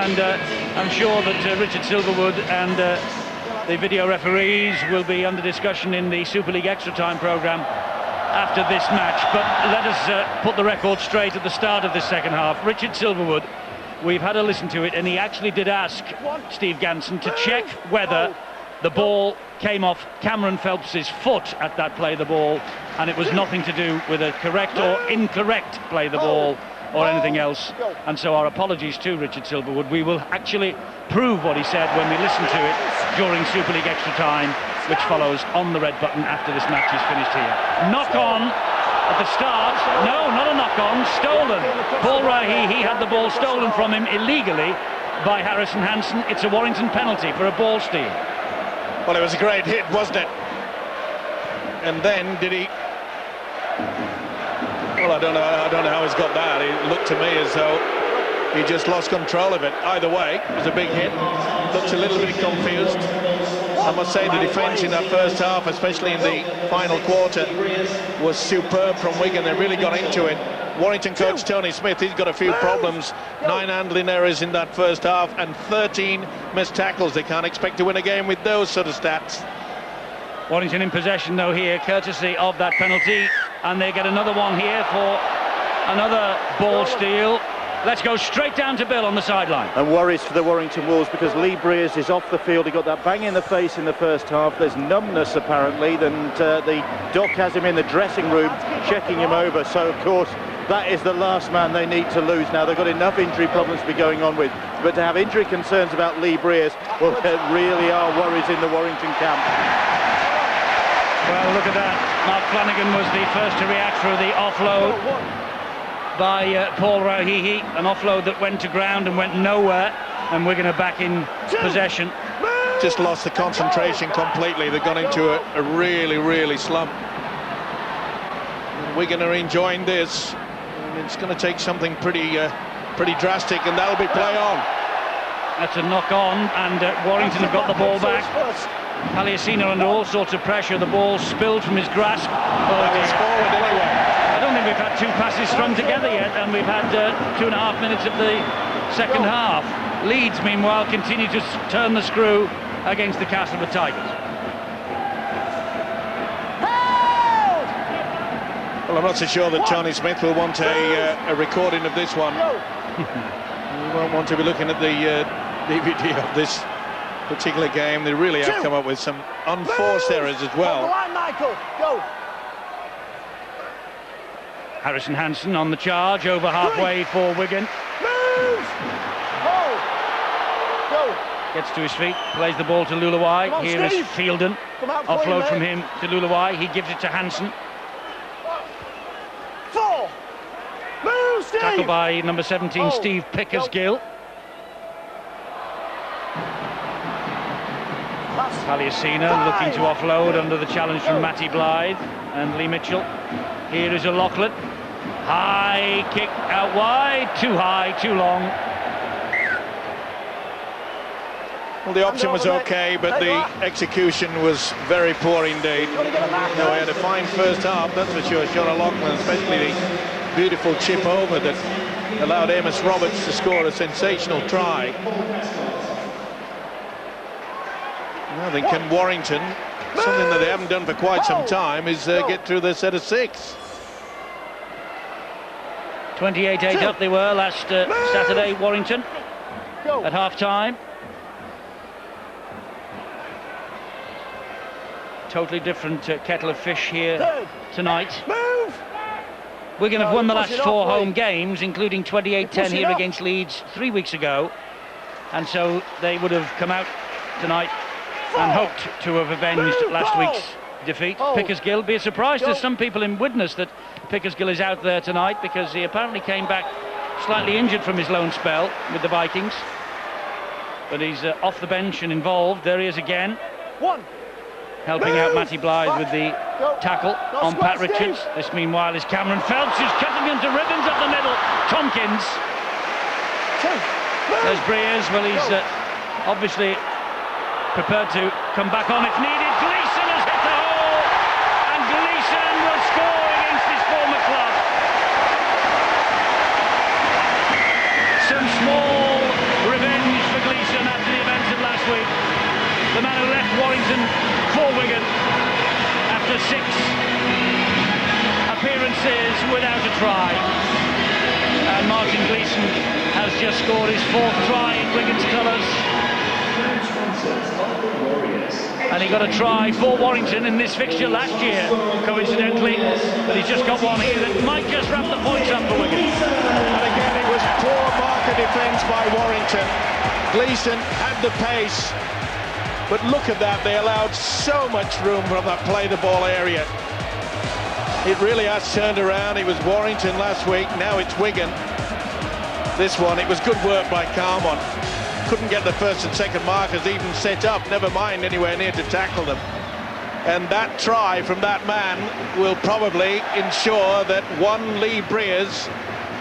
and I'm sure that Richard Silverwood and the video referees will be under discussion in the Super League Extra Time programme after this match. But let us put the record straight at the start of this second half. Richard Silverwood, we've had a listen to it, and he actually did ask Steve Ganson to check whether the ball came off Cameron Phelps's foot at that play the ball, and it was nothing to do with a correct or incorrect play the ball or anything else. And so our apologies to Richard Silverwood. We will actually prove what he said when we listen to it during Super League Extra Time, which follows on the red button after this match is finished here. Knock on at the start. No, not a knock on, stolen. Paul Rahy, he had the ball stolen from him illegally by Harrison Hansen. It's a Warrington penalty for a ball steal. Well, it was a great hit, wasn't it? And then did he... Well, I don't know how he's got that. It looked to me as though he just lost control of it. Either way, it was a big hit. Looks a little bit confused. I must say the defence in that first half, especially in the final quarter, was superb from Wigan. They really got into it. Warrington coach Tony Smith, he's got a few problems. 9 handling errors in that first half and 13 missed tackles. They can't expect to win a game with those sort of stats. Warrington in possession though here, courtesy of that penalty, and they get another one here for another ball steal. Let's go straight down to Bill on the sideline. And worries for the Warrington Wolves because Lee Breers is off the field. He got that bang in the face in the first half. There's numbness apparently, and the doc has him in the dressing room checking him over. So of course that is the last man they need to lose now. They've got enough injury problems to be going on with, but to have injury concerns about Lee Breers, well, there really are worries in the Warrington camp. Well, look at that. Mark Flanagan was the first to react through the offload by Paul Rahy, an offload that went to ground and went nowhere, and we're going to back in possession. Just lost the concentration completely. They've gone into a really slump. Wigan are enjoying this. It's going to take something pretty drastic, and that'll be play on. That's a knock on, and Warrington have got the ball back. Aliasina under all sorts of pressure. The ball spilled from his grasp. That was forward anyway. I don't think we've had two passes strung together yet, and we've had 2.5 minutes of the second half. Leeds, meanwhile, continue to turn the screw against the Castleford Tigers. Well, I'm not so sure that Tony Smith will want a recording of this one. We won't want to be looking at the DVD of this particular game. They really have come up with some unforced errors as well. Harrison Hansen on the charge, over halfway for Wigan. Gets to his feet, plays the ball to Lulawai. Here is Fielden. Offload from him to Lulawai. He gives it to Hansen. Tackled by number 17, Steve Pickersgill. Aliasina looking to offload under the challenge from Matty Blythe and Lee Mitchell. Here is O'Loughlin. High kick out wide, too high, too long. Well, the option was okay, but the execution was very poor indeed. No, he had a fine first half, that's for sure. Sean O'Loughlin, especially the beautiful chip over that allowed Amos Roberts to score a sensational try. I think can Warrington, something that they haven't done for quite some time, is get through their set of 6. 28-8 up they were last Saturday, Warrington, at half-time. Totally different kettle of fish here tonight. Wigan have won the last 4 home games, including 28-10 here against Leeds 3 weeks ago, and so they would have come out tonight and hoped to have avenged last week's defeat. Pickersgill, be a surprise to some people in Widnes that Pickersgill is out there tonight, because he apparently came back slightly injured from his loan spell with the Vikings, but he's off the bench and involved. There he is again, helping out Matty Blythe with the tackle on Pat Richards. This meanwhile is Cameron Phelps, who's cutting into ribbons up the middle. Tompkins. There's Breers. Well, he's obviously prepared to come back on if needed. Gleeson has hit the hole, and Gleeson will score against his former club. Some small revenge the man who left Warrington for Wigan after 6 appearances without a try. And Martin Gleeson has just scored his 4th try in Wigan's colours. And he got a try for Warrington in this fixture last year, coincidentally, but he's just got one here that might just wrap the points up for Wigan. And again, it was poor marker defence by Warrington. Gleeson had the pace, but look at that, they allowed so much room from that play-the-ball area. It really has turned around. It was Warrington last week, now it's Wigan. This one, it was good work by Carmon. Couldn't get the first and second markers even set up, never mind anywhere near to tackle them. And that try from that man will probably ensure that one Lee Briers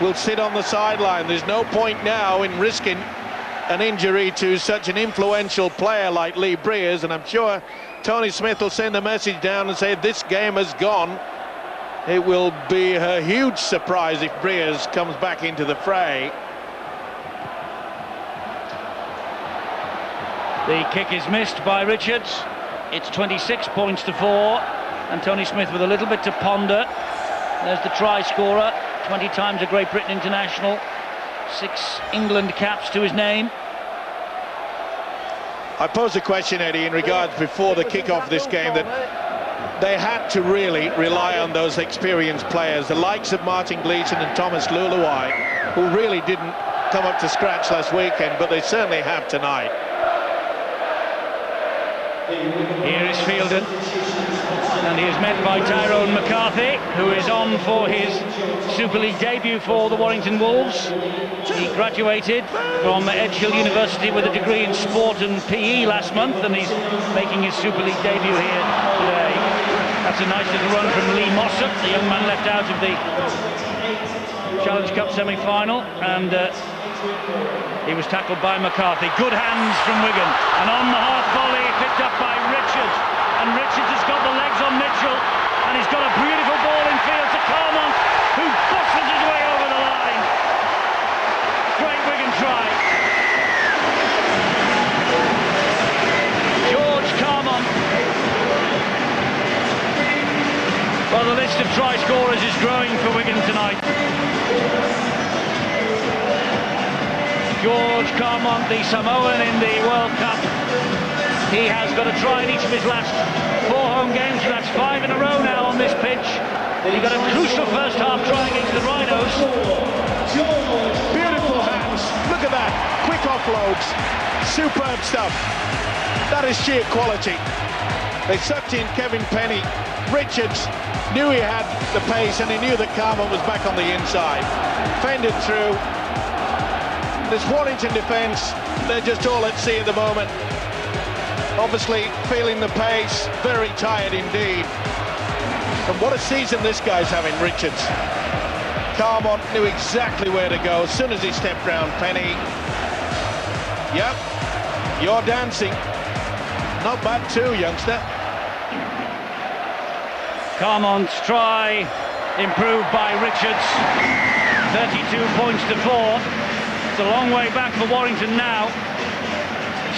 will sit on the sideline. There's no point now in risking an injury to such an influential player like Lee Briers, and I'm sure Tony Smith will send a message down and say this game has gone. It will be a huge surprise if Briers comes back into the fray. The kick is missed by Richards. It's 26 points to 4, and Tony Smith with a little bit to ponder. There's the try scorer, 20 times a Great Britain international, 6 England caps to his name. I posed a question, Eddie, in regards before the kick-off this game, that they had to really rely on those experienced players, the likes of Martin Gleeson and Thomas Luluai, who really didn't come up to scratch last weekend, but they certainly have tonight. Here is fielded, and he is met by Tyrone McCarthy, who is on for his Super League debut for the Warrington Wolves. He graduated from Edgehill University with a degree in sport and PE last month, and he's making his Super League debut here today. That's a nice little run from Lee Mossop, the young man left out of the Challenge Cup semi-final, and he was tackled by McCarthy. Good hands from Wigan, and on the half volley picked up by Richards, and Richards has got the legs on Mitchell, and he's got a beautiful ball in field to Carmon, who bustles his way over the line. Great Wigan try. George Carmon. Well, the list of try scorers is growing for Wigan tonight. George Carmon, the Samoan in the World Cup. He has got a try in each of his last 4 home games, so that's 5 in a row now on this pitch. He got a crucial first half try against the Rhinos. Beautiful hands, look at that, quick offloads, superb stuff. That is sheer quality. They sucked in Kevin Penny. Richards knew he had the pace, and he knew that Carmon was back on the inside. Fended through. This Warrington defence, they're just all at sea at the moment. Obviously feeling the pace, very tired indeed. And what a season this guy's having, Richards. Carmon knew exactly where to go as soon as he stepped round Penny. Yep, you're dancing. Not bad too, youngster. Carmon's try improved by Richards. 32 points to 4. It's a long way back for Warrington now.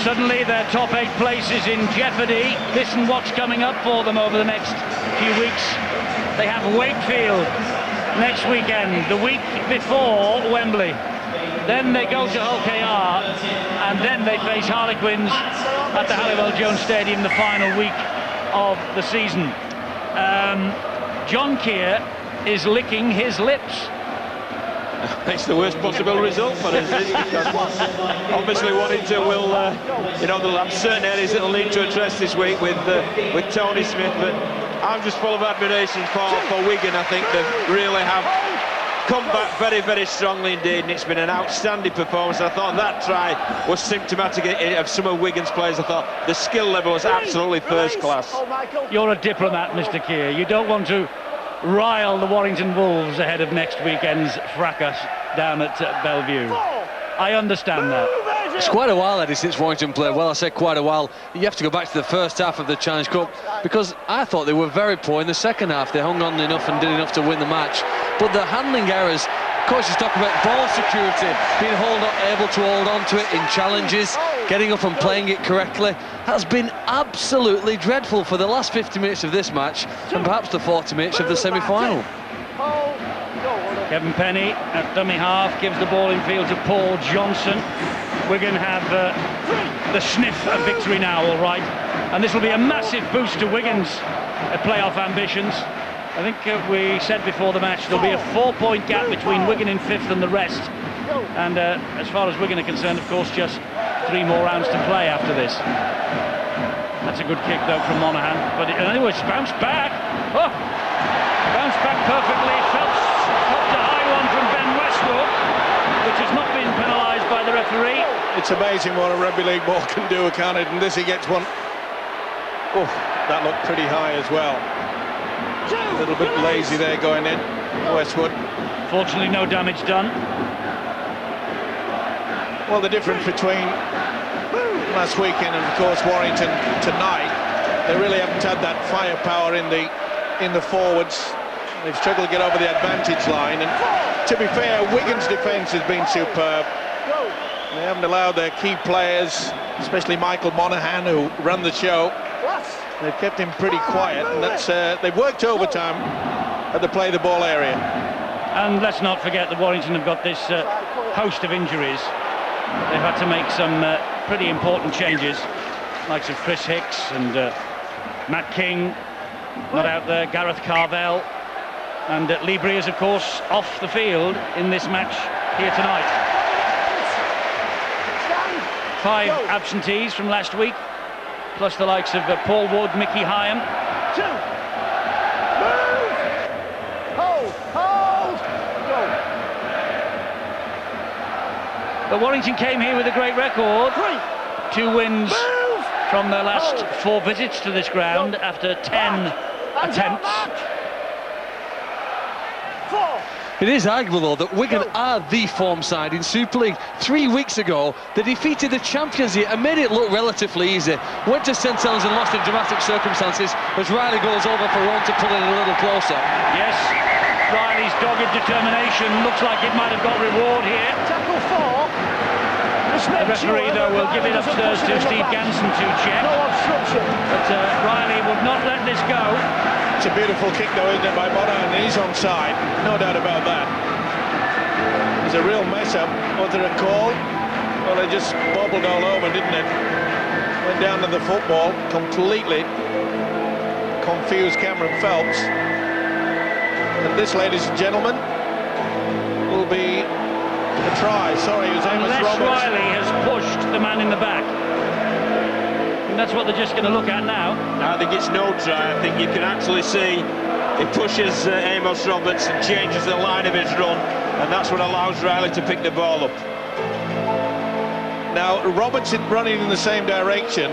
Suddenly their top 8 places in jeopardy. Listen what's coming up for them over the next few weeks. They have Wakefield next weekend, the week before Wembley. Then they go to Hull KR, and then they face Harlequins at the Halliwell Jones Stadium the final week of the season. John Keir is licking his lips. It's the worst possible result for us. Obviously, Warrington will, there'll have certain areas that will need to address this week with Tony Smith. But I'm just full of admiration for Wigan. I think they really have come back very, very strongly indeed, and it's been an outstanding performance. I thought that try was symptomatic of some of Wigan's players. I thought the skill level was absolutely first class. You're a diplomat, Mr. Keir. You don't want to rile the Warrington Wolves ahead of next weekend's fracas down at Bellevue. I understand that. It's quite a while, Eddie, since Warrington played well. I said quite a while. You have to go back to the first half of the Challenge Cup, because I thought they were very poor in the second half. They hung on enough and did enough to win the match, but the handling errors coaches talk about ball security, being able to hold on to it in challenges, getting up and playing it correctly, has been absolutely dreadful for the last 50 minutes of this match and perhaps the 40 minutes of the semi-final. Kevin Penny at dummy half gives the ball in field to Paul Johnson. Wigan have the sniff of victory now, all right, and this will be a massive boost to Wigan's playoff ambitions. I think we said before the match there'll be a 4-point gap between Wigan in 5th and the rest, and as far as Wigan are concerned, of course, just 3 more rounds to play after this. That's a good kick though from Monaghan, but anyway, it's bounced back. Oh, bounced back perfectly. Phelps popped a high one from Ben Westwood, which has not been penalised by the referee. It's amazing what a rugby league ball can do, can't it? And this, he gets one. Oh, that looked pretty high as well. A little bit lazy there going in, Westwood. Fortunately, no damage done. Well, the difference between last weekend and, of course, Warrington tonight, they really haven't had that firepower in the forwards. They've struggled to get over the advantage line, and to be fair, Wigan's defence has been superb. They haven't allowed their key players, especially Michael Monaghan, who run the show. They've kept him pretty quiet, and that's they've worked overtime at the play the ball area. And let's not forget that Warrington have got this host of injuries. They've had to make some pretty important changes, likes of Chris Hicks and Matt King not out there, Gareth Carvell, and Lee Breers, of course, off the field in this match here tonight. 5 absentees from last week, plus the likes of Paul Wood, Mickey Hyam. But Warrington came here with a great record. 2 wins from their last 4 visits to this ground after 10 attempts. It is arguable, though, that Wigan are the form side in Super League. 3 weeks ago, they defeated the champions here and made it look relatively easy. Went to St Helens and lost in dramatic circumstances as Riley goes over for one to pull it a little closer. Yes, Riley's dogged determination looks like it might have got reward here. Tackle 4. The referee, though, will give it upstairs to Steve Ganson to check. No obstruction. But Riley would not let this go. It's a beautiful kick, though, isn't it, by Monaghan? He's onside, no doubt about that. It's a real mess-up. Was there a call? Well, they just bobbled all over, didn't it? Went down to the football, completely confused Cameron Phelps. And this, ladies and gentlemen, will be a try. Sorry, it was Amos Unless Roberts. Riley has pushed the man in the back. And that's what they're just going to look at now. I think it's no try. I think you can actually see he pushes Amos Roberts and changes the line of his run, and that's what allows Riley to pick the ball up. Now, Roberts is running in the same direction.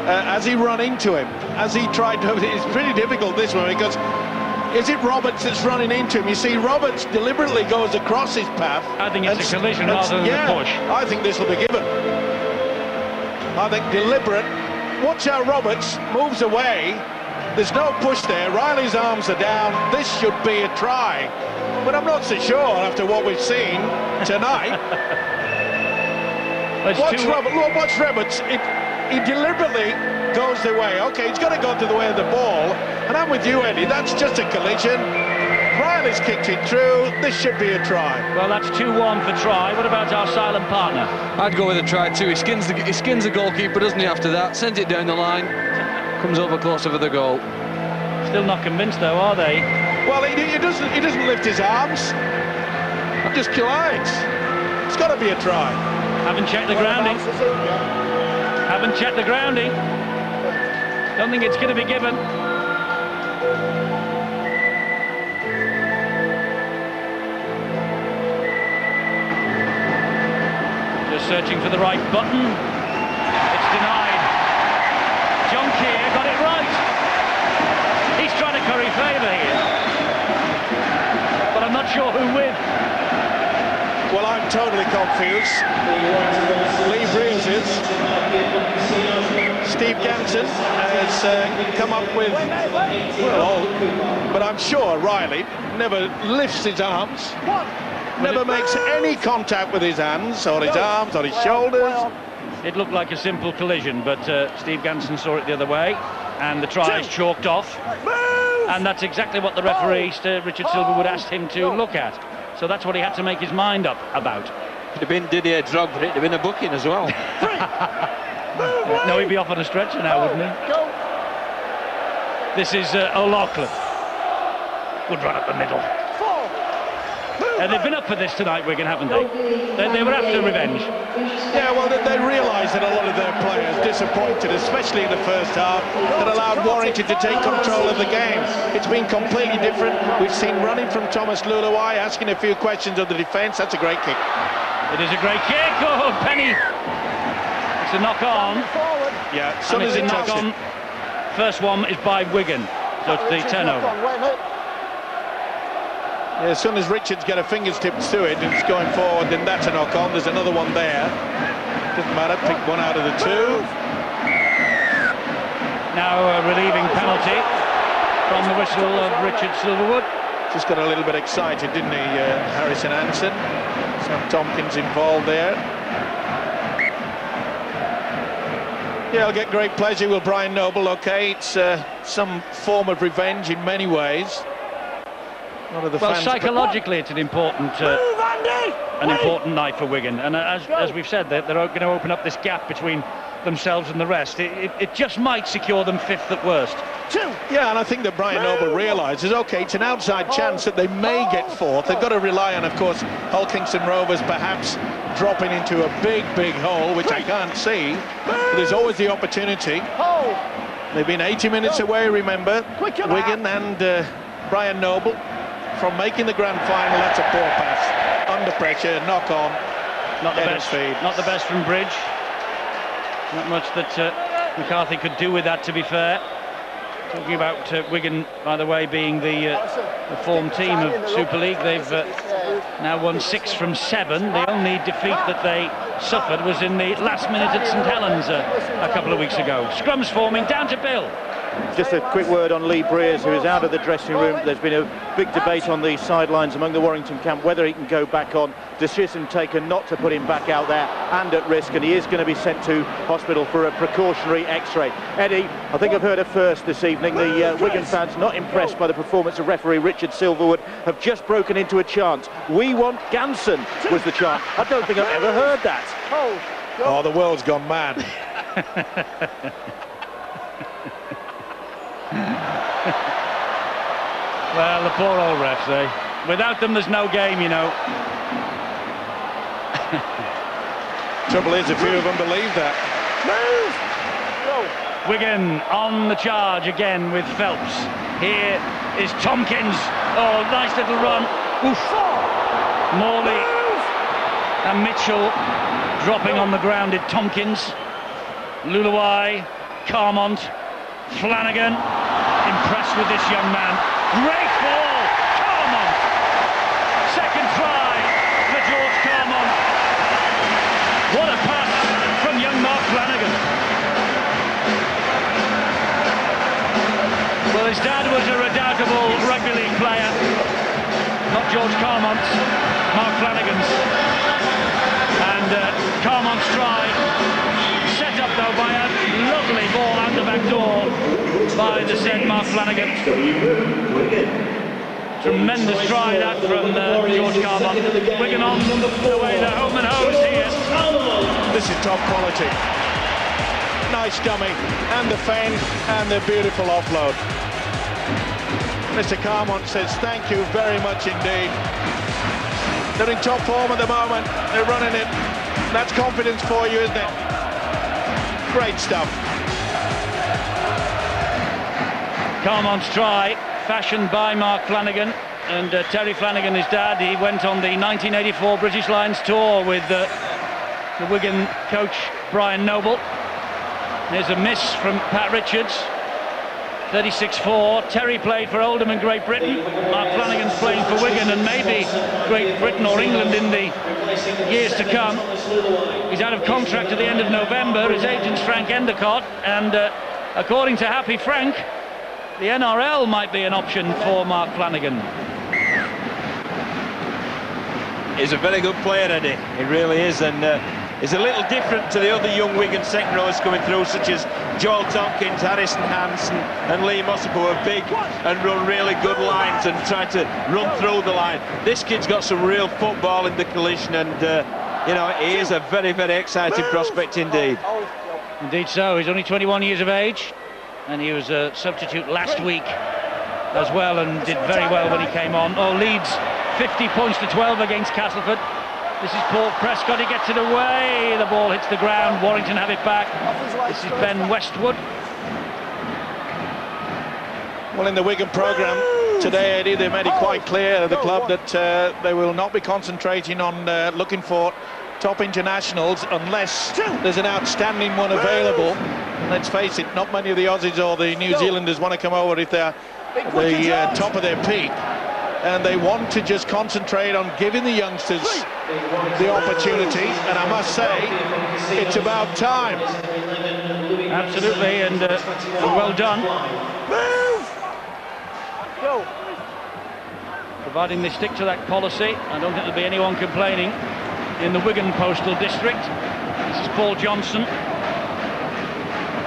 Has he run into him? Has he tried to... It's pretty difficult, this one, because is it Roberts that's running into him? You see, Roberts deliberately goes across his path. I think it's a collision rather than a push. I think this will be given. I think deliberate. Watch how Roberts moves away. There's no push there. Riley's arms are down. This should be a try. But I'm not so sure after what we've seen tonight. Watch Roberts. He deliberately goes the way. Okay, he's got to go to the way of the ball. And I'm with you, Eddie. That's just a collision. Riley's kicked it through. This should be a try. Well, that's 2-1 for try. What about our silent partner? I'd go with a try too. He skins the goalkeeper, doesn't he, after that? Sends it down the line. Comes over closer for the goal. Still not convinced, though, are they? Well, he doesn't lift his arms. Just collides. It's got to be a try. Haven't checked the grounding. Haven't checked the grounding. Don't think it's going to be given. Just searching for the right button. It's denied. John Keir got it right. He's trying to curry favour here. But I'm not sure who with. Well, I'm totally confused. Lee Breers is. Steve Ganson has come up with, well, but I'm sure Riley never lifts his arms. never makes any contact with his hands or his arms or his shoulders. It looked like a simple collision, but Steve Ganson saw it the other way, and the try is chalked off. And that's exactly what the referee, Richard Silverwood, asked him to look at. So that's what he had to make his mind up about. It'd have been Didier Drogba, it'd have been a booking as well. No, he'd be off on a stretcher now, wouldn't he? This is O'Loughlin. Good run up the middle. They've been up for this tonight, Wigan, haven't they? They were after revenge. Yeah, well, they realised that a lot of their players disappointed, especially in the first half, that allowed Warrington to take control of the game. It's been completely different. We've seen running from Thomas Luluai, asking a few questions of the defence. That's a great kick. It is a great kick. Oh, Penny. It's a knock on. Yeah, and it's a knock on. First one is by Wigan, so it's the turnover. Yeah, as soon as Richards get a fingertips to it and it's going forward, then that's a knock-on. There's another one there. Doesn't matter, pick one out of the two. Now a relieving penalty from the whistle of Richard Silverwood. Just got a little bit excited, didn't he, Harrison Hansen? Sam Tompkins involved there. Yeah, I'll get great pleasure with Brian Noble, okay. It's some form of revenge in many ways. Well, psychologically, it's an important night for Wigan, and as we've said, they're going to open up this gap between themselves and the rest. It just might secure them fifth at worst. Yeah, and I think that Brian Noble realises, okay, it's an outside chance that they may get fourth. They've got to rely on, of course, Hull Kingston Rovers perhaps dropping into a big hole, which I can't see. But there's always the opportunity. They've been 80 minutes away, remember, Wigan and Brian Noble, from making the grand final. That's a poor pass. Under pressure, knock on. Not the best from Bridge. Not much that McCarthy could do with that, to be fair. Talking about Wigan, by the way, being the form team of Super League, they've now won 6 from 7. The only defeat that they suffered was in the last minute at St Helens a couple of weeks ago. Scrums forming, down to Bill. Just a quick word on Lee Briers, who is out of the dressing room. There's been a big debate on the sidelines among the Warrington camp whether he can go back on. Decision taken not to put him back out there and at risk, and he is going to be sent to hospital for a precautionary x-ray. Eddie, I think I've heard it first this evening. The Wigan fans, not impressed by the performance of referee Richard Silverwood, have just broken into a chant. "We want Ganson" was the chant. I don't think I've ever heard that. Oh, the world's gone mad. Well, the poor old refs, eh? Without them, there's no game, you know. Trouble is, a few of them believe that. Wigan on the charge again with Phelps. Here is Tompkins. Oh, nice little run. Oof. Morley and Mitchell dropping on the grounded Tompkins. Luluai, Carmont, Flanagan. Impressed with this young man. Great ball, Carmont. Second try for George Carmont. What a pass from young Mark Flanagan. Well, his dad was a redoubtable rugby league player. Not George Carmont's, Mark Flanagan's. And Carmont's try, set up though by a lovely ball out the back door by the said Mark Flanagan. Tremendous try that from George Carmont. Wigan on the way to home and hose here. This is top quality. Nice dummy, and the fend, and the beautiful offload. Mr. Carmont says thank you very much indeed. They're in top form at the moment. They're running it. That's confidence for you, isn't it? Great stuff. Carmont's try, fashioned by Mark Flanagan, and Terry Flanagan, his dad. He went on the 1984 British Lions tour with the Wigan coach Brian Noble. There's a miss from Pat Richards, 36-4. Terry played for Oldham in Great Britain. Mark Flanagan's playing for Wigan and maybe Great Britain or England in the years to come. He's out of contract at the end of November. His agent's Frank Endicott, and according to Happy Frank, the NRL might be an option for Mark Flanagan. He's a very good player, Eddie. He really is, and he's a little different to the other young Wigan second rows coming through, such as Joel Tompkins, Harrison Hansen and Lee Mossop, who are big and run really good lines and try to run through the line. This kid's got some real football in the collision, and you know, he is a very, very exciting prospect indeed. Indeed so. He's only 21 years of age, and he was a substitute last week as well, and did very well when he came on. Leeds 50 points to 12 against Castleford. This is Paul Prescott, he gets it away, the ball hits the ground, Warrington have it back. This is Ben Westwood. Well, in the Wigan programme today, Eddie, they made it quite clear, the club, that they will not be concentrating on looking for top internationals unless there's an outstanding one available. And let's face it, not many of the Aussies or the New Zealanders want to come over if they're the top of their peak. And they want to just concentrate on giving the youngsters the opportunity, and I must say, it's about time. Absolutely, and well done. Go. Providing they stick to that policy, I don't think there'll be anyone complaining in the Wigan Postal District. This is Paul Johnson.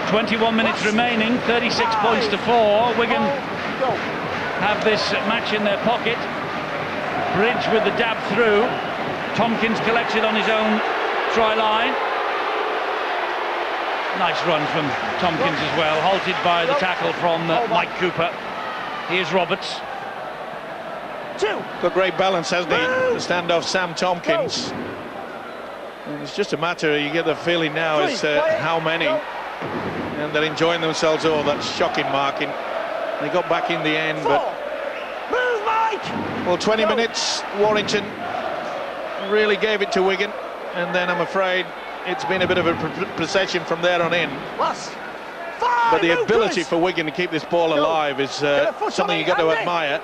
21 minutes remaining, 36 points to 4. Wigan have this match in their pocket. Bridge with the dab through. Tompkins collects it on his own try line. Nice run from Tompkins as well, halted by the tackle from Mike Cooper. Here's Roberts. Got great balance, hasn't he? The standoff, Sam Tompkins. And it's just a matter, you get the feeling now, is how many. And they're enjoying themselves. Oh, that's shocking marking. They got back in the end, but... Move, Mike! Well, 20 minutes, Warrington really gave it to Wigan, and then I'm afraid it's been a bit of a procession from there on in. But the ability for Wigan to keep this ball alive is something you've got to admire.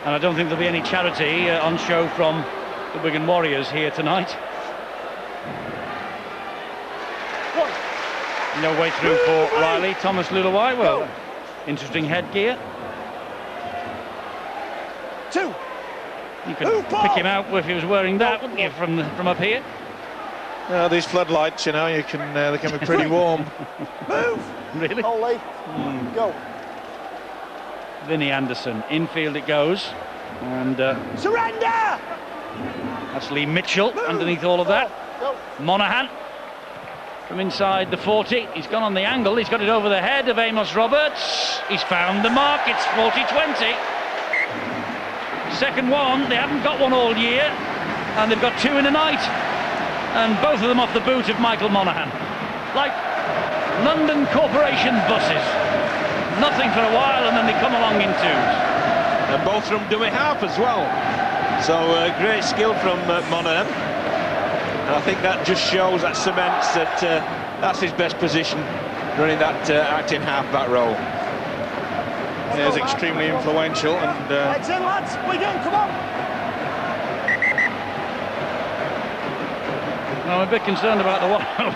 And I don't think there'll be any charity on show from the Wigan Warriors here tonight. No way through for Riley. Thomas Lulawai, well, interesting headgear. You could pick him out if he was wearing that, wouldn't you, from up here? These floodlights, you know, they can be pretty warm. Move! Really? Go. Vinnie Anderson, infield it goes, and Surrender! that's Lee Mitchell underneath all of that. Monaghan from inside the 40, he's gone on the angle, he's got it over the head of Amos Roberts. He's found the mark, it's 40-20. Second one, they haven't got one all year, and they've got two in a night, and both of them off the boot of Michael Monaghan. Like London Corporation buses, nothing for a while and then they come along in twos. And both from dummy half as well. So great skill from Monaghan. And I think that just shows, that cements that that's his best position, running that acting half-back role. Yeah, it's extremely influential, and Legs in, lads. Wigan, come on. I'm a bit concerned about the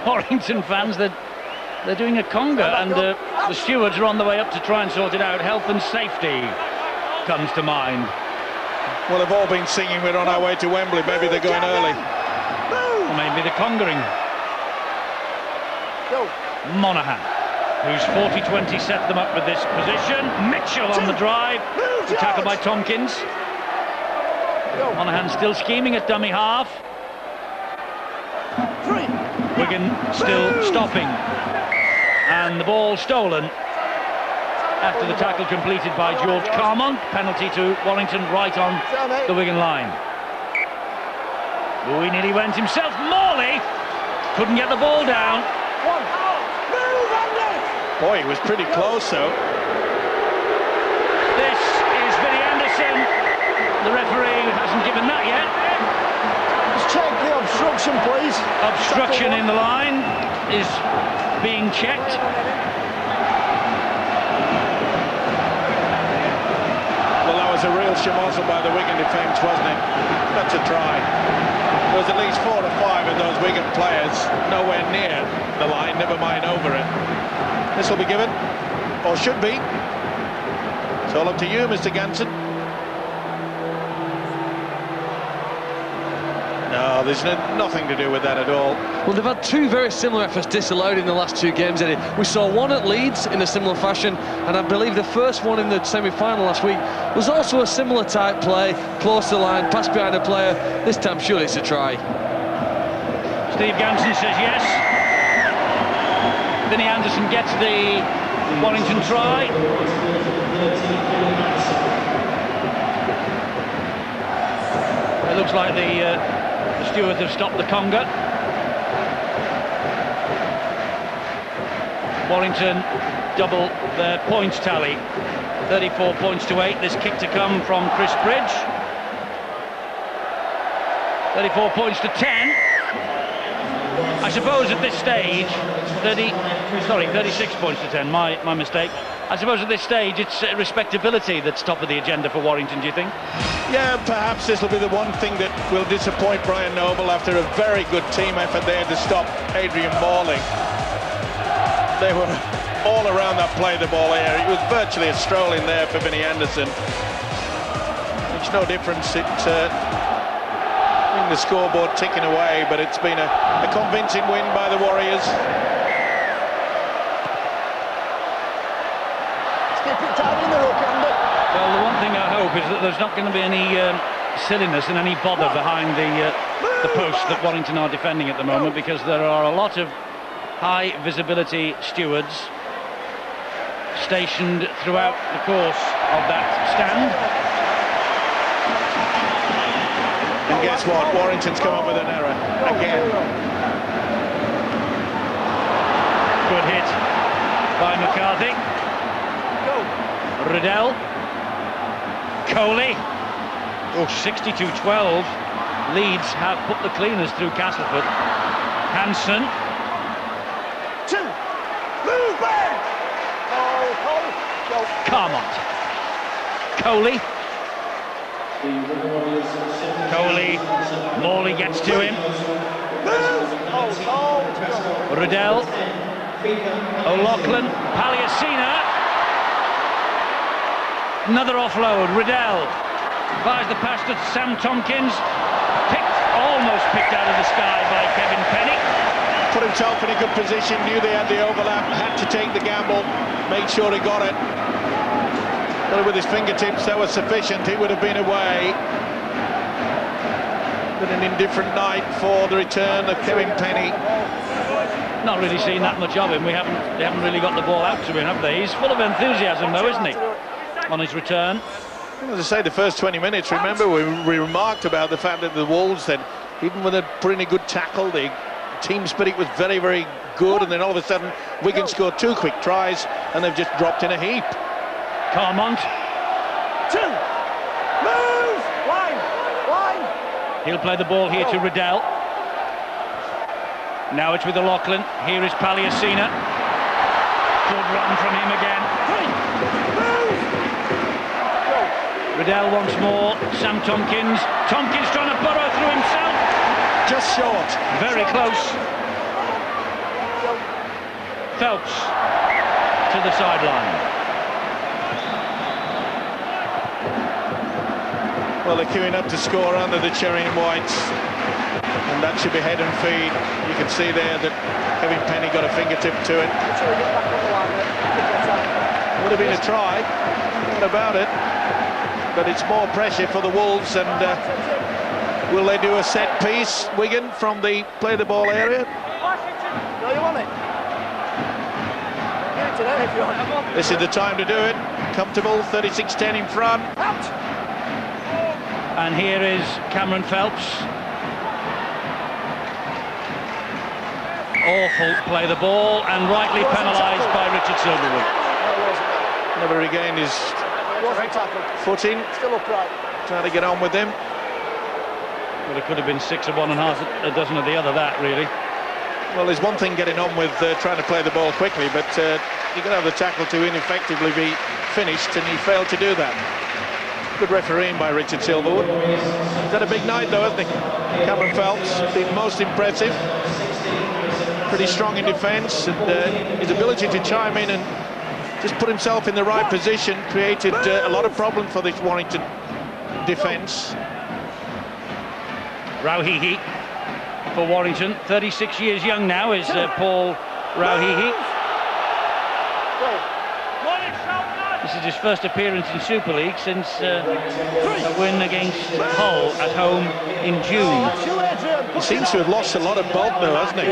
Warrington fans. They're doing a conga, and the stewards are on the way up to try and sort it out. Health and safety comes to mind. well, they've all been singing "We're on our way to Wembley." Maybe they're going early. Or maybe they're congering. Monaghan, who's 40-20, set them up with this position. Mitchell on the drive, tackled by Tompkins. Monaghan still scheming at dummy half. Wigan still stopping, and the ball stolen after the tackle completed by George Carmont. Penalty to Warrington right on the Wigan line. Oh, he nearly went himself. Morley couldn't get the ball down. Boy, he was pretty close, though. This is Vinnie Anderson. The referee hasn't given that yet. Just check the obstruction, please. Obstruction in the line is being checked. Well, that was a real schmozzle by the Wigan defence, wasn't it? That's a try. There was at least 4 or 5 of those Wigan players nowhere near the line, never mind over it. This will be given, or should be. It's all up to you, Mr. Ganson. No, there's nothing to do with that at all. Well, they've had two very similar efforts disallowed in the last two games, Eddie. We saw one at Leeds in a similar fashion, and I believe the first one in the semi-final last week was also a similar type play, close to the line, pass behind a player. This time, surely it's a try. Steve Ganson says yes. Vinnie Anderson gets the Warrington try. It looks like the stewards have stopped the conga. Warrington double their points tally, 34 points to 8. This kick to come from Chris Bridge. 34 points to 10. I suppose at this stage, 36 points to 10, my mistake. I suppose at this stage it's respectability that's top of the agenda for Warrington, do you think? Yeah, perhaps this will be the one thing that will disappoint Brian Noble after a very good team effort there to stop Adrian Morley. They were all around that play the ball area. It was virtually a stroll in there for Vinnie Anderson. Makes no difference. The scoreboard ticking away, but it's been a convincing win by the Warriors. Well, the one thing I hope is that there's not going to be any silliness and any bother behind the post that Warrington are defending at the moment, because there are a lot of high visibility stewards stationed throughout the course of that stand. And guess what? Warrington's come up with an error again. Good hit by McCarthy. Riddell. Coley. Oh, 62-12. Leeds have put the cleaners through Castleford. Hansen. Move back! Carmont. Coley. Coley. Morley gets to him. Riddell. O'Loughlin. Palliasina. Another offload. Riddell buys the pass to Sam Tompkins. Almost picked out of the sky by Kevin Penny. Put himself in a good position, knew they had the overlap, had to take the gamble, made sure he got it. Got it with his fingertips, that was sufficient, he would have been away. But an indifferent night for the return of Kevin Penny. Not really seen that much of him. They haven't really got the ball out to him, have they? He's full of enthusiasm though, isn't he, on his return? As I say, the first 20 minutes, remember, we remarked about the fact that the Wolves, that even when they put in a good tackle, the team spirit was very, very good, and then all of a sudden Wigan scored 2 quick tries and they've just dropped in a heap. Carmont. Move! Line! He'll play the ball here to Riddell. Now it's with O'Loughlin. Here is Palliasina. Good run from him again. Riddell once more. Sam Tompkins. Tompkins trying to burrow through himself. Just short. Very close. Phelps to the sideline. Well, they're queuing up to score under the cherry and whites, and that should be head and feed. You can see there that Kevin Penny got a fingertip to it. Would have been a try, what about it? But it's more pressure for the Wolves, and will they do a set piece, Wigan, from the play the ball area? No, you want it? Give it to them if you want it. This is the time to do it. Comfortable, 36-10 in front. And here is Cameron Phelps. Awful play the ball, and rightly penalised by Richard Silverwood. Never regained his footing. Still upright. Trying to get on with him. Well, it could have been 6 of one and half a dozen of the other, that really. Well, there's one thing getting on with trying to play the ball quickly, but you've got to have the tackle to ineffectively be finished, and he failed to do that. Good refereeing by Richard Silverwood. He's had a big night though, hasn't he? Cameron Phelps, been most impressive. Pretty strong in defence, and his ability to chime in and just put himself in the right position created a lot of problems for this Warrington defence. Rauhihi for Warrington. 36 years young now is Paul Rauhihi. This is his first appearance in Super League since a win against Hull at home in June. He seems to have lost a lot of bulk now, hasn't he?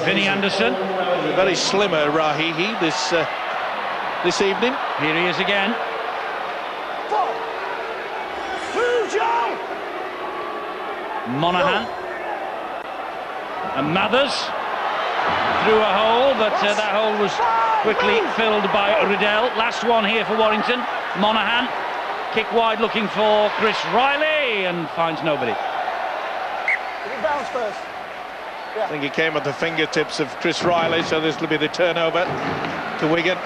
Vinnie Anderson. A very slimmer Rahihi this evening. Here he is again. Monaghan. And Mathers through a hole, but that hole was quickly filled by Riddell. Last one here for Warrington. Monaghan, kick wide looking for Chris Riley and finds nobody. Bounce first. I think he came at the fingertips of Chris Riley, so this will be the turnover to Wigan.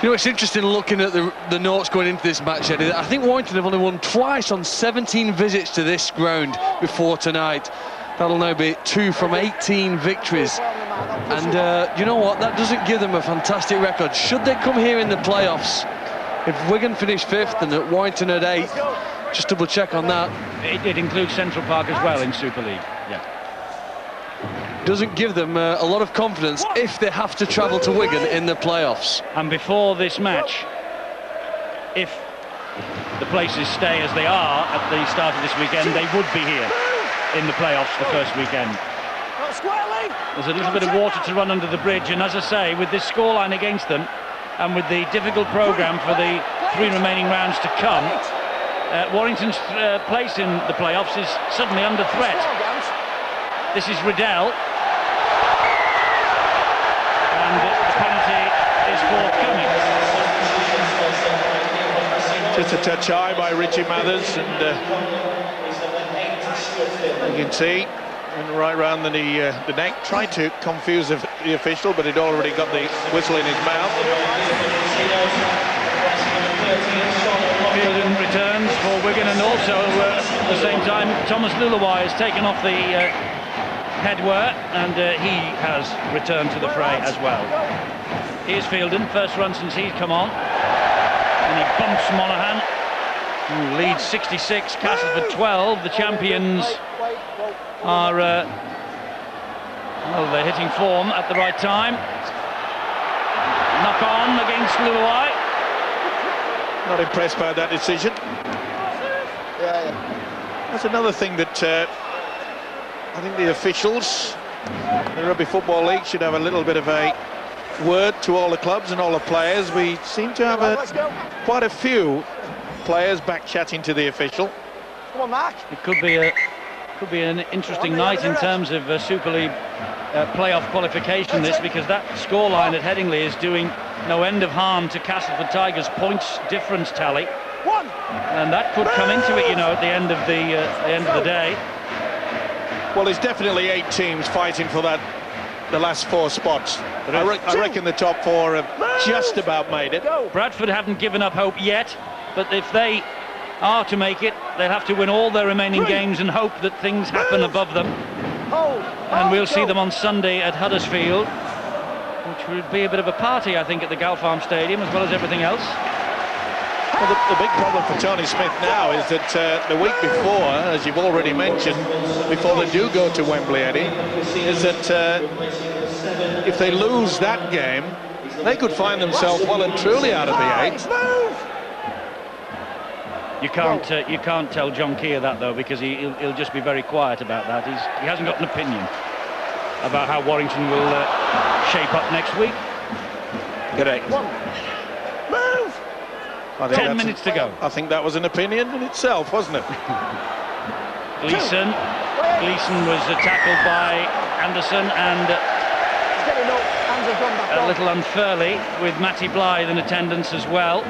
You know, it's interesting looking at the notes going into this match, Eddie. I think Warrington have only won twice on 17 visits to this ground before tonight. That'll now be 2 from 18 victories. And you know what? That doesn't give them a fantastic record. Should they come here in the playoffs, if Wigan finish 5th and Warrington at 8th, just double check on that. It includes Central Park as well in Super League. Yeah. Doesn't give them a lot of confidence if they have to travel to Wigan in the playoffs. And before this match, if the places stay as they are at the start of this weekend, they would be here in the playoffs the first weekend. There's a little bit of water to run under the bridge, and as I say, with this scoreline against them and with the difficult programme for the 3 remaining rounds to come, Warrington's place in the playoffs is suddenly under threat. This is Riddell, and the penalty is forthcoming. Just a touch high by Richie Mathers, and you can see right round the neck, tried to confuse the official, but he'd already got the whistle in his mouth. Fielding returns for Wigan, and also at the same time Thomas Lulawai has taken off the headwear, and he has returned to the fray as well. Here's Fielden, first run since he's come on, and he bumps Monaghan, who leads 66, Castleford 12. The champions are well, they're hitting form at the right time. Knock on against Lulawai. Not impressed by that decision. That's another thing that I think the officials in the Rugby Football League should have a little bit of a word to all the clubs and all the players. We seem to have quite a few players back chatting to the official. Come on, Mark. It could be an interesting night in terms of Super League playoff qualification, this, because that scoreline at Headingley is doing no end of harm to Castleford Tigers' points difference tally, and that could come into it, you know, at the end of the day. Well, there's definitely 8 teams fighting for the last 4 spots. I reckon the top 4 have just about made it. Bradford haven't given up hope yet, but if they are to make it, they'll have to win all their remaining games and hope that things happen above them. And we'll see them on Sunday at Huddersfield, which would be a bit of a party, I think, at the Galfarm Stadium, as well as everything else. Well, the big problem for Tony Smith now is that the week before, as you've already mentioned, before they do go to Wembley, Eddie, is that if they lose that game, they could find themselves well and truly out of the 8. You can't tell John Keir that, though, because he'll just be very quiet about that. He hasn't got an opinion about how Warrington will shape up next week. Correct. Move! 10 minutes to go. I think that was an opinion in itself, wasn't it? Gleeson was tackled by Anderson, and a little unfairly with Matty Blythe in attendance as well.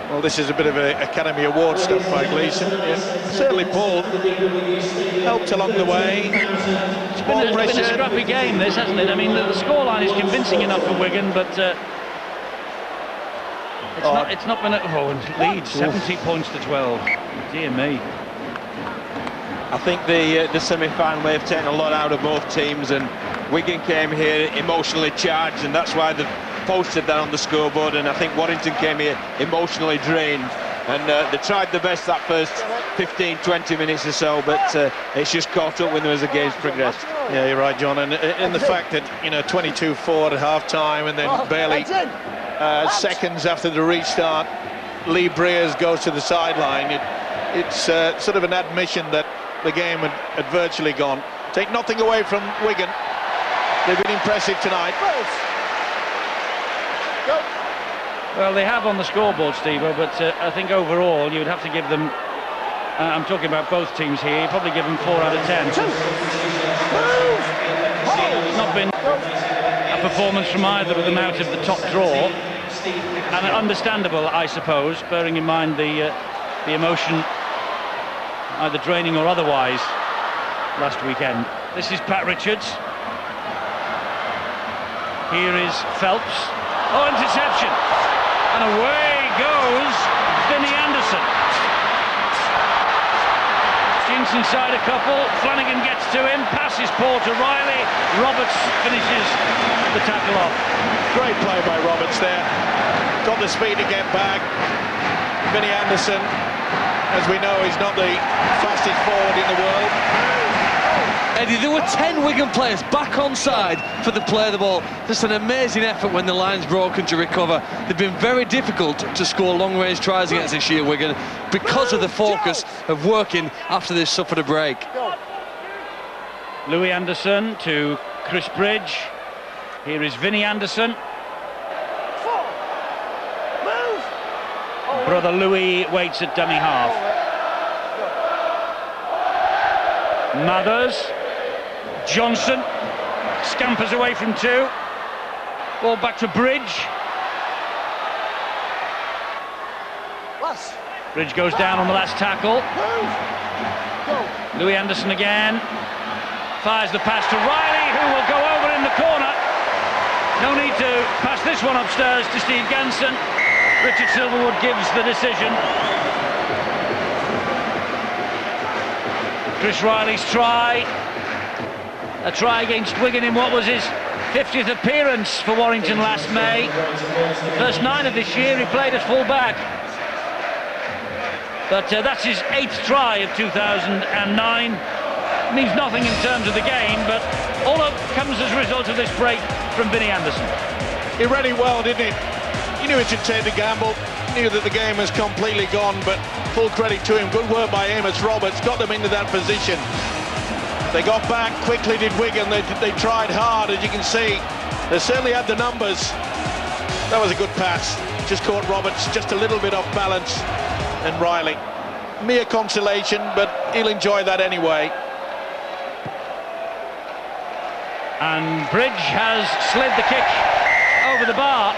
Well, this is a bit of a Academy Award stuff by Gleeson. Yeah. Certainly Paul helped along the way. It's been a scrappy game, this, hasn't it? I mean, the scoreline is convincing enough for Wigan, but it's not been and Leeds 70 points to 12. Dear me. I think the semi-final may have taken a lot out of both teams, and Wigan came here emotionally charged, and that's why they've posted that on the scoreboard. And I think Warrington came here emotionally drained, And they tried their best that first 15-20 minutes or so, but it's just caught up with them as the game's progressed. Yeah, you're right, John. And in the fact that, 22-4 at half-time, and then barely seconds after the restart, Lee Briers goes to the sideline. It's sort of an admission that the game had virtually gone. Take nothing away from Wigan. They've been impressive tonight. Well, they have on the scoreboard, Steve-o, but I think overall you'd have to give them, I'm talking about both teams here, you'd probably give them 4 out of 10. It's not been a performance from either of them out of the top draw, and understandable, I suppose, bearing in mind the emotion, either draining or otherwise, last weekend. This is Pat Richards. Here is Phelps. Oh, interception! And away goes Vinnie Anderson. Jinks inside a couple. Flanagan gets to him. Passes poor to Riley. Roberts finishes the tackle off. Great play by Roberts there. Got the speed to get back. Vinnie Anderson, as we know, he's not the fastest forward in the world. Eddie, there were 10 Wigan players back on side for the play of the ball. Just an amazing effort when the line's broken to recover. They've been very difficult to score long-range tries against this year, Wigan, because of the focus of working after they've suffered a break. Louis Anderson to Chris Bridge. Here is Vinnie Anderson. Brother Louis waits at dummy half. Mathers. Johnson scampers away from 2. Ball back to Bridge. Bridge goes down on the last tackle. Louis Anderson again. Fires the pass to Riley, who will go over in the corner. No need to pass this one upstairs to Steve Ganson. Richard Silverwood gives the decision. Chris Riley's try. A try against Wigan in what was his 50th appearance for Warrington last May. The first 9 of this year he played as full-back. But that's his 8th try of 2009. Means nothing in terms of the game, but all of comes as a result of this break from Vinnie Anderson. He read it well, didn't he? He knew he should take the gamble, knew that the game was completely gone, but full credit to him. Good work by Amos Roberts, got them into that position. They got back quickly, did Wigan. They tried hard, as you can see. They certainly had the numbers. That was a good pass. Just caught Roberts just a little bit off balance. And Riley. Mere consolation, but he'll enjoy that anyway. And Bridge has slid the kick over the bar.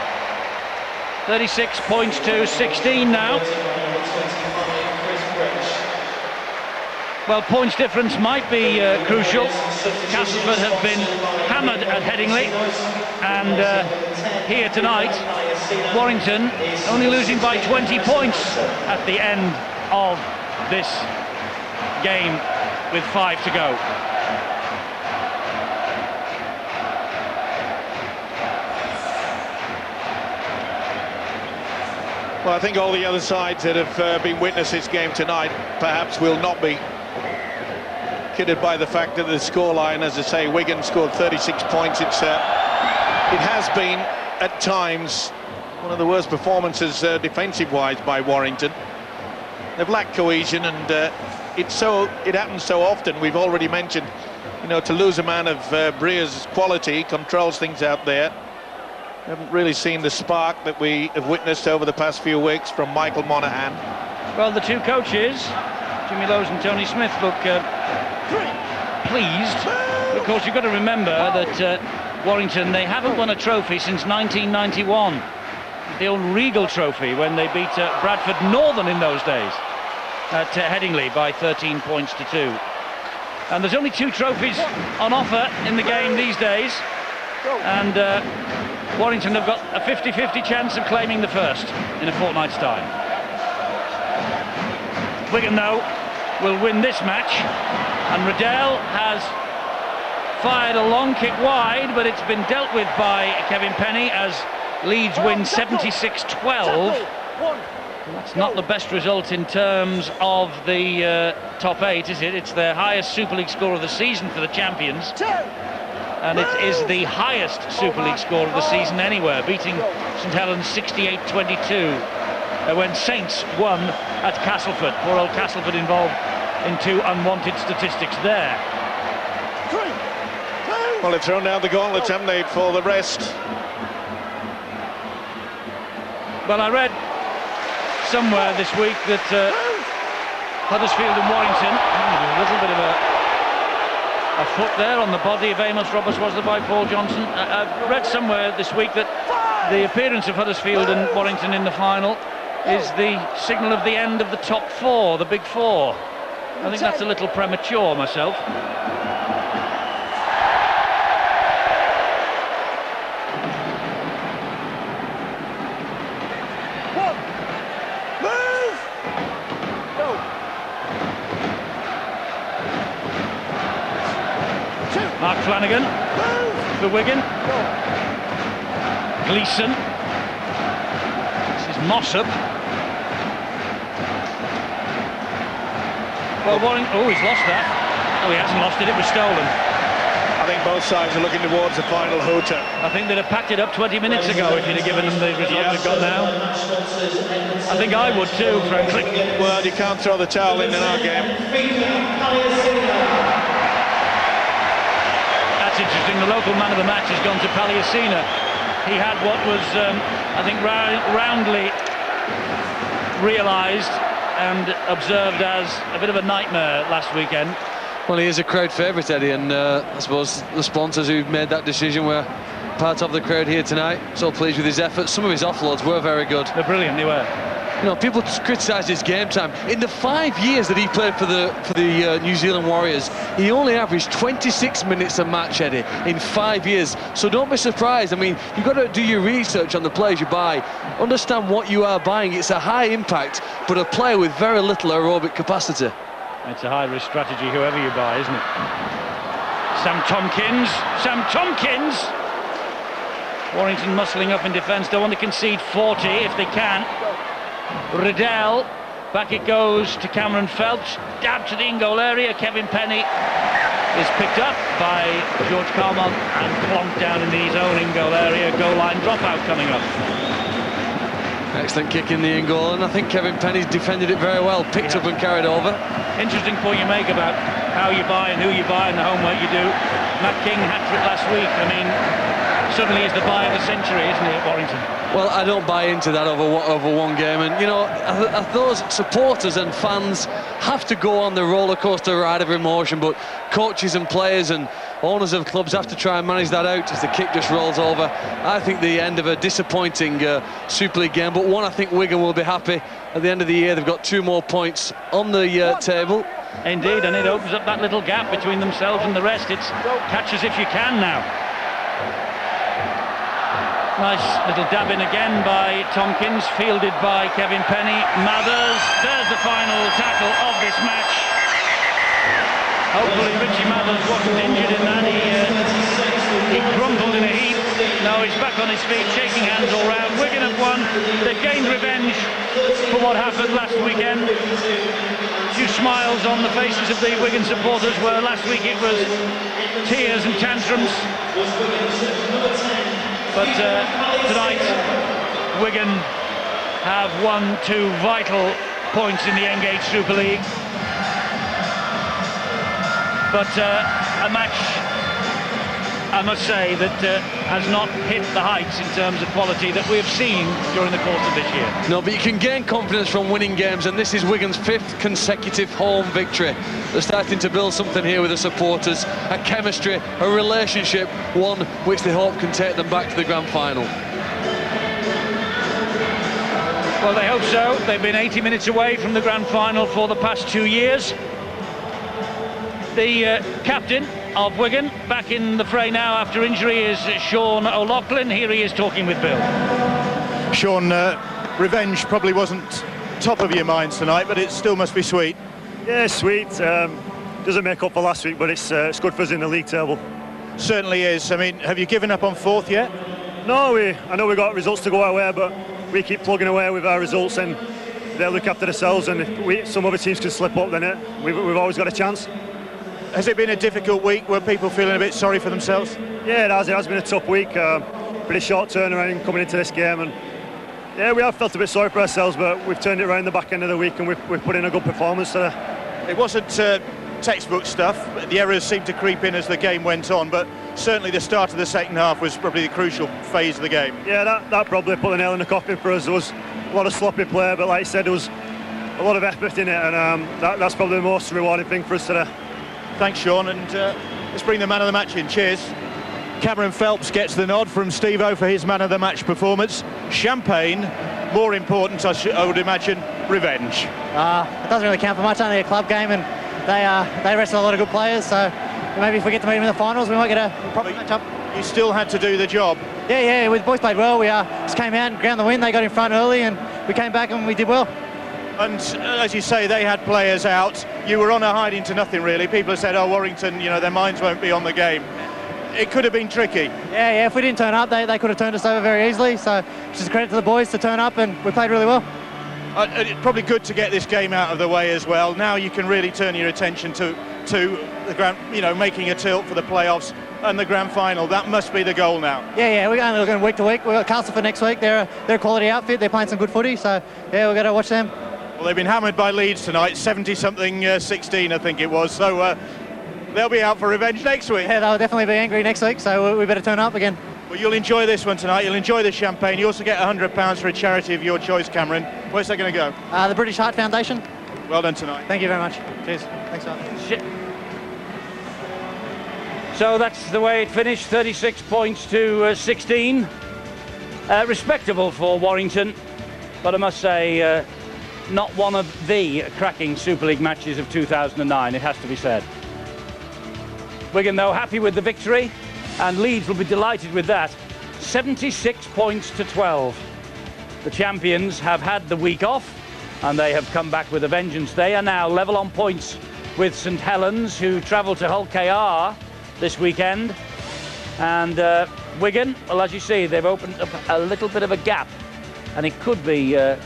36 points to 16 now. Well, points difference might be crucial. Castleford have been hammered at Headingley, and here tonight, Warrington only losing by 20 points at the end of this game with 5 to go. Well, I think all the other sides that have been witness this game tonight perhaps will not be kidded by the fact that the scoreline, as I say, Wigan scored 36 points. It has been at times one of the worst performances defensive-wise by Warrington. They've lacked cohesion, and it happens so often. We've already mentioned, to lose a man of Briers' quality, controls things out there. We haven't really seen the spark that we have witnessed over the past few weeks from Michael Monaghan. Well, the two coaches, Jimmy Lowes and Tony Smith, look pleased. Of course, you've got to remember that Warrington, they haven't won a trophy since 1991. The old Regal Trophy, when they beat Bradford Northern in those days at Headingley by 13 points to 2. And there's only 2 trophies on offer in the game these days, and Warrington have got a 50-50 chance of claiming the first in a fortnight's time. Wigan, though, will win this match, and Riddell has fired a long kick wide, but it's been dealt with by Kevin Penny as Leeds win 76-12. That's not the best result in terms of the top 8, is it? It's the highest Super League score of the season for the champions. And it is the highest Super League score of the season anywhere, beating St Helens 68-22 when Saints won at Castleford. Poor old Castleford involved in 2 unwanted statistics there. Well, they've thrown down the gauntlet, haven't they, for the rest? Well, I read somewhere this week that Huddersfield and Warrington, a little bit of a foot there on the body of Amos Roberts, was there, by Paul Johnson. I've read somewhere this week that the appearance of Huddersfield and Warrington in the final is the signal of the end of the top 4, the big 4. I think that's a little premature myself. Mark Flanagan for Wigan. Gleeson. This is Mossop. Well, Warren, oh, he's lost that. Oh, he hasn't lost it, it was stolen. I think both sides are looking towards the final hooter. I think they'd have packed it up 20 minutes ago if you'd have given them the result we've got now. I think I would too, frankly. Well, you can't throw the towel in our game. That's interesting. The local man of the match has gone to Palliasina. He had what was, I think, roundly realised and observed as a bit of a nightmare last weekend. Well, he is a crowd favourite, Eddie, and I suppose the sponsors who made that decision were part of the crowd here tonight. So pleased with his efforts. Some of his offloads were very good. They're brilliant, they were. You know, people criticise his game time. In the 5 years that he played for the New Zealand Warriors, he only averaged 26 minutes a match, Eddie, in 5 years. So don't be surprised. I mean, you've got to do your research on the players you buy. Understand what you are buying. It's a high impact, but a player with very little aerobic capacity. It's a high-risk strategy, whoever you buy, isn't it? Sam Tompkins! Warrington muscling up in defence. Don't want to concede 40 if they can. Riddell, back it goes to Cameron Phelps, dab to the in-goal area. Kevin Penny is picked up by George Carmont and plonked down in his own in-goal area. Goal line dropout coming up. Excellent kick in the in-goal, and I think Kevin Penny's defended it very well, picked up and carried over. Interesting point you make about how you buy and who you buy and the homework you do. Matt King hat-trick last week. I mean, suddenly he's the buy of the century, isn't he, at Warrington? Well, I don't buy into that over one game, and you know, those supporters and fans have to go on the roller coaster ride of emotion, but coaches and players and owners of clubs have to try and manage that out as the kick just rolls over. I think the end of a disappointing Super League game, but one I think Wigan will be happy. At the end of the year, they've got 2 more points on the table. Indeed, and it opens up that little gap between themselves and the rest. It's catch as if you can now. Nice little dab in again by Tompkins, fielded by Kevin Penny. Mathers, there's the final tackle of this match. Hopefully Richie Mathers wasn't injured in that. He crumpled in a heap. No, he's back on his feet, shaking hands all round. Wigan have won. They've gained revenge for what happened last weekend. A few smiles on the faces of the Wigan supporters, where last week it was tears and tantrums. But tonight, Wigan have won 2 vital points in the Engage Super League. But a match, I must say, that has not hit the heights in terms of quality that we have seen during the course of this year. No, but you can gain confidence from winning games, and this is Wigan's 5th consecutive home victory. They're starting to build something here with the supporters, a chemistry, a relationship, one which they hope can take them back to the grand final. Well, they hope so. They've been 80 minutes away from the grand final for the past 2 years. The captain of Wigan back in the fray now after injury is Sean O'Loughlin. Here he is talking with Bill. Sean, revenge probably wasn't top of your mind tonight, but it still must be sweet. Yeah, sweet. Doesn't make up for last week, but it's good for us in the league table. Certainly is. I mean, have you given up on 4th yet? No, I know we've got results to go our way, but we keep plugging away with our results, and they look after themselves, and if some other teams can slip up, then we've always got a chance. Has it been a difficult week? Were people feeling a bit sorry for themselves? Yeah, it has been a tough week. Pretty short turnaround coming into this game, and yeah, we have felt a bit sorry for ourselves, but we've turned it around the back end of the week, and we've put in a good performance today. It wasn't textbook stuff. The errors seemed to creep in as the game went on, but certainly the start of the second half was probably the crucial phase of the game. Yeah, that probably put the nail in the coffin for us. There was a lot of sloppy play, but like I said, there was a lot of effort in it, and that's probably the most rewarding thing for us today. Thanks, Sean, and let's bring the man of the match in. Cheers. Cameron Phelps gets the nod from Steve-O for his man of the match performance. Champagne, more important, I would imagine, revenge. It doesn't really count for much, only a club game, and they rested a lot of good players, so maybe if we get to meet them in the finals, we might get a proper match-up. You still had to do the job. Yeah, the boys played well. We just came out and ground the win. They got in front early, and we came back and we did well. And as you say, they had players out. You were on a hiding to nothing, really. People have said, oh, Warrington, their minds won't be on the game. It could have been tricky. Yeah, if we didn't turn up, they could have turned us over very easly, so just a credit to the boys to turn up, and we played really well. It's probably good to get this game out of the way as well. Now you can really turn your attention to the grand, making a tilt for the playoffs and the grand final. That must be the goal now. Yeah, we're only looking week to week. We've got Castleford next week. They're a quality outfit. They're playing some good footy, so yeah, we've got to watch them. Well, they've been hammered by Leeds tonight, 70-something, 16, I think it was. So they'll be out for revenge next week. Yeah, they'll definitely be angry next week, so we better turn up again. Well, you'll enjoy this one tonight. You'll enjoy the champagne. You also get £100 for a charity of your choice, Cameron. Where's that going to go? The British Heart Foundation. Well done tonight. Thank you very much. Cheers. Thanks, Arthur. So that's the way it finished, 36 points to 16. Respectable for Warrington, but I must say, not one of the cracking Super League matches of 2009, it has to be said. Wigan, though, happy with the victory, and Leeds will be delighted with that. 76 points to 12. The champions have had the week off, and they have come back with a vengeance. They are now level on points with St Helens, who travel to Hull KR this weekend. And Wigan, well, as you see, they've opened up a little bit of a gap, and it could be a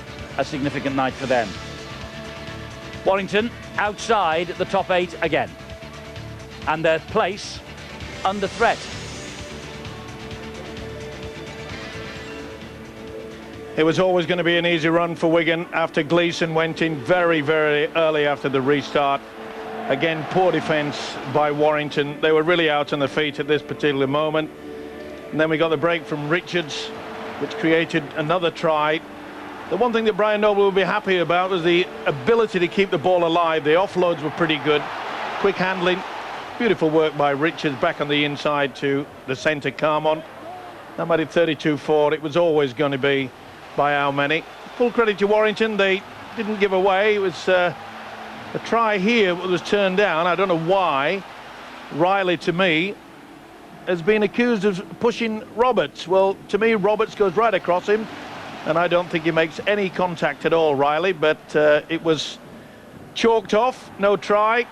significant night for them. Warrington outside the top 8 again, and their place under threat. It was always going to be an easy run for Wigan after Gleeson went in very, very early after the restart. Again, poor defence by Warrington. They were really out on their feet at this particular moment. And then we got the break from Richards, which created another try. The one thing that Brian Noble will be happy about was the ability to keep the ball alive. The offloads were pretty good. Quick handling. Beautiful work by Richards back on the inside to the centre, Carmont. That made it 32-4. It was always going to be by how many. Full credit to Warrington. They didn't give away. It was a try here that was turned down. I don't know why. Riley, to me, has been accused of pushing Roberts. Well, to me, Roberts goes right across him, and I don't think he makes any contact at all, Riley, but it was chalked off, no try.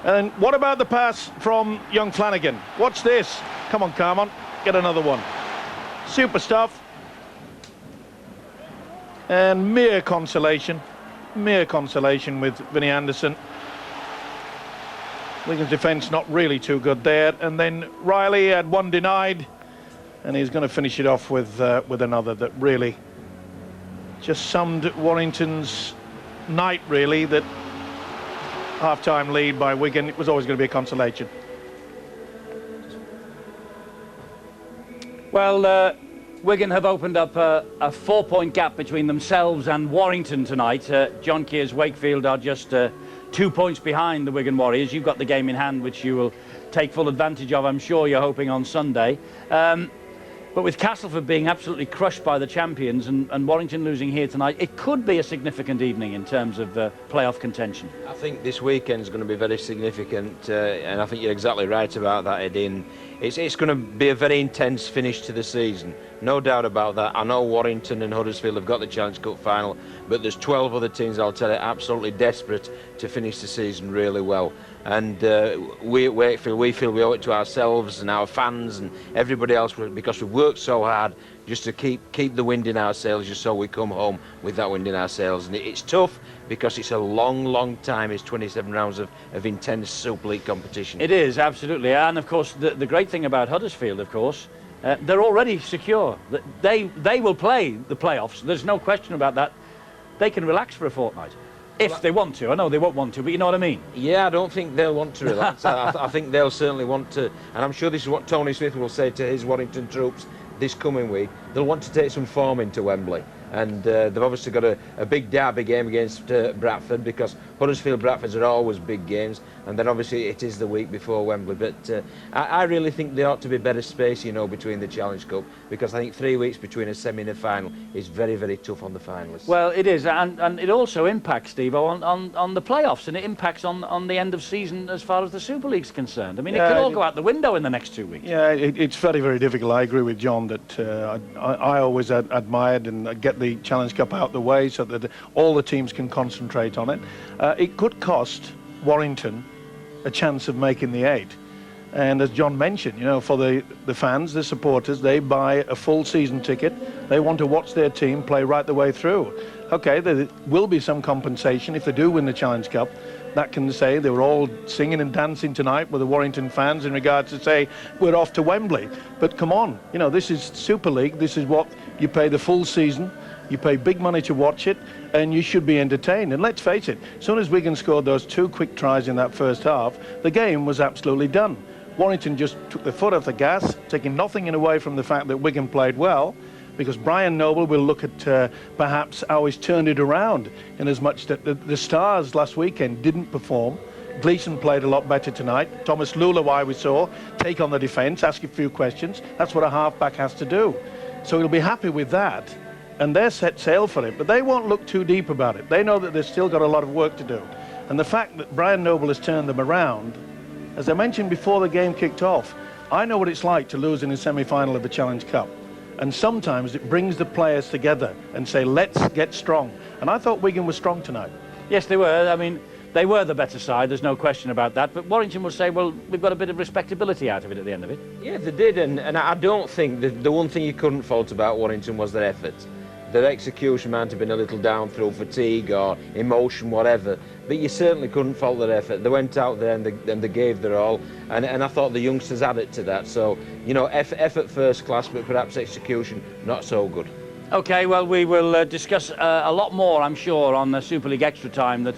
And what about the pass from young Flanagan? Watch this. Come on, Carmont, get another one. Super stuff. And mere consolation with Vinnie Anderson. Wigan's defence not really too good there. And then Riley had one denied, and he's going to finish it off with another that really just summed Warrington's night, really. That half-time lead by Wigan, it was always going to be a consolation. Well, Wigan have opened up a 4-point gap between themselves and Warrington tonight. John Keir's Wakefield are just 2 points behind the Wigan Warriors. You've got the game in hand, which you will take full advantage of, I'm sure you're hoping, on Sunday. But with Castleford being absolutely crushed by the champions and Warrington losing here tonight, it could be a significant evening in terms of playoff contention. I think this weekend is going to be very significant, and I think you're exactly right about that, Eddie. It's going to be a very intense finish to the season, no doubt about that. I know Warrington and Huddersfield have got the Challenge Cup final, but there's 12 other teams, I'll tell you, absolutely desperate to finish the season really well. And we at Wakefield, we feel we owe it to ourselves and our fans and everybody else, because we've worked so hard just to keep the wind in our sails, just so we come home with that wind in our sails. And it's tough because it's a long time. It's 27 rounds of intense Super League competition. It is, absolutely. And of course, the great thing about Huddersfield, of course, they're already secure. They will play the playoffs. There's no question about that. They can relax for a fortnight. If they want to. I know they won't want to, but you know what I mean. Yeah, I don't think they'll want to relax. I think they'll certainly want to, and I'm sure this is what Tony Smith will say to his Warrington troops this coming week. They'll want to take some form into Wembley, and they've obviously got a big derby game against Bradford, because Huddersfield Bradfords are always big games, and then obviously it is the week before Wembley. But I really think there ought to be better space, you know, between the Challenge Cup, because I think 3 weeks between a semi and a final is very tough on the finalists. Well, it is, and it also impacts, Steve, on the playoffs, and it impacts on the end of season as far as the Super League's concerned. I mean, it could all go out the window in the next 2 weeks. Yeah, it's very difficult. I agree with John that I always admired and get the Challenge Cup out the way so that all the teams can concentrate on it. It could cost Warrington a chance of making the 8. And as John mentioned, you know, for the fans, the supporters, they buy a full season ticket. They want to watch their team play right the way through. Okay, there will be some compensation if they do win the Challenge Cup. That can say they were all singing and dancing tonight with the Warrington fans in regards to say we're off to Wembley. But come on, you know, this is Super League. This is what you pay the full season. You pay big money to watch it, and you should be entertained. And let's face it, as soon as Wigan scored those 2 quick tries in that first half, the game was absolutely done. Warrington just took the foot off the gas, taking nothing away from the fact that Wigan played well, because Brian Noble will look at perhaps how he's turned it around, in as much that the Stars last weekend didn't perform. Gleeson played a lot better tonight. Thomas Lulawai, we saw, take on the defence, ask a few questions. That's what a half-back has to do. So he'll be happy with that, and they're set sail for it, but they won't look too deep about it. They know that they've still got a lot of work to do. And the fact that Brian Noble has turned them around, as I mentioned before the game kicked off, I know what it's like to lose in a semi-final of the Challenge Cup. And sometimes it brings the players together and say, let's get strong. And I thought Wigan was strong tonight. Yes, they were. I mean, they were the better side, there's no question about that. But Warrington will say, well, we've got a bit of respectability out of it at the end of it. Yeah, they did, and I don't think the one thing you couldn't fault about Warrington was their effort. Their execution might have been a little down through fatigue or emotion, whatever, but you certainly couldn't fault their effort. They went out there and they gave their all, and I thought the youngsters added to that. So, you know, effort first class, but perhaps execution not so good. OK, well, we will discuss a lot more, I'm sure, on the Super League Extra Time that